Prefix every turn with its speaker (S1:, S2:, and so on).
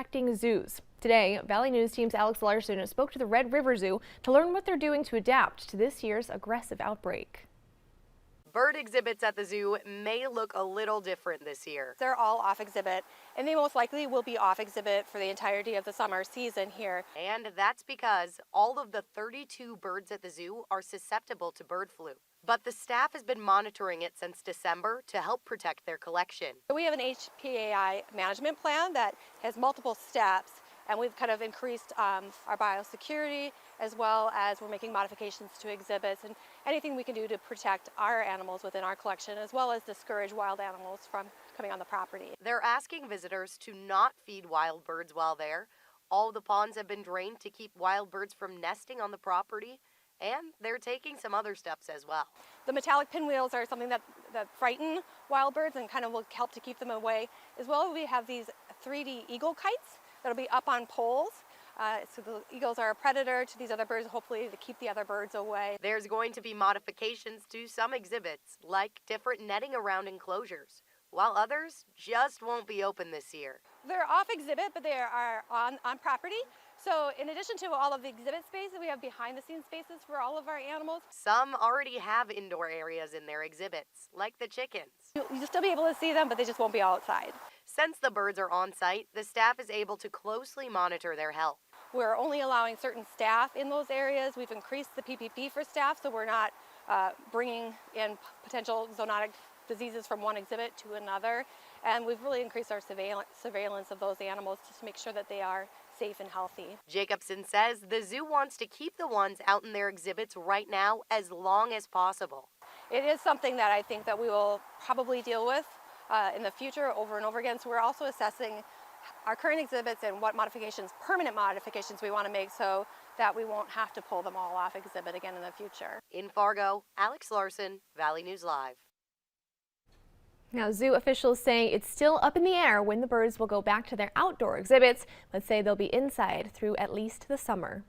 S1: Acting zoos. Today, Valley News Team's Alex Larson spoke to the Red River Zoo to learn what they're doing to adapt to this year's aggressive outbreak.
S2: Bird exhibits at the zoo may look a little different this year.
S3: They're all off exhibit, and they most likely will be off exhibit for the entirety of the summer season here.
S2: And that's because all of the 32 birds at the zoo are susceptible to bird flu. But the staff has been monitoring it since December to help protect their collection.
S3: We have an HPAI management plan that has multiple steps, and we've kind of increased our biosecurity, as well as we're making modifications to exhibits and anything we can do to protect our animals within our collection, as well as discourage wild animals from coming on the property.
S2: They're asking visitors to not feed wild birds while there. All the ponds have been drained to keep wild birds from nesting on the property, and they're taking some other steps as well.
S3: The metallic pinwheels are something that frighten wild birds and kind of will help to keep them away. As well as we have these 3D eagle kites that'll be up on poles. So the eagles are a predator to these other birds, hopefully to keep the other birds away.
S2: There's going to be modifications to some exhibits, like different netting around enclosures, while others just won't be open this year.
S3: They're off exhibit, but they are on property. So in addition to all of the exhibit spaces, we have behind the scenes spaces for all of our animals.
S2: Some already have indoor areas in their exhibits, like the chickens.
S3: You'll still be able to see them, but they just won't be outside.
S2: Since the birds are on site, the staff is able to closely monitor their health.
S3: We're only allowing certain staff in those areas. We've increased the PPP for staff, so we're not bringing in potential zoonotic diseases from one exhibit to another. And we've really increased our surveillance of those animals to make sure that they are safe and healthy.
S2: Jacobson says the zoo wants to keep the ones out in their exhibits right now as long as possible.
S3: It is something that I think that we will probably deal with in the future over and over again. So we're also assessing our current exhibits and what modifications, permanent modifications we want to make so that we won't have to pull them all off exhibit again in the future.
S2: In Fargo, Alex Larson, Valley News Live.
S1: Now, zoo officials say it's still up in the air when the birds will go back to their outdoor exhibits, but say they'll be inside through at least the summer.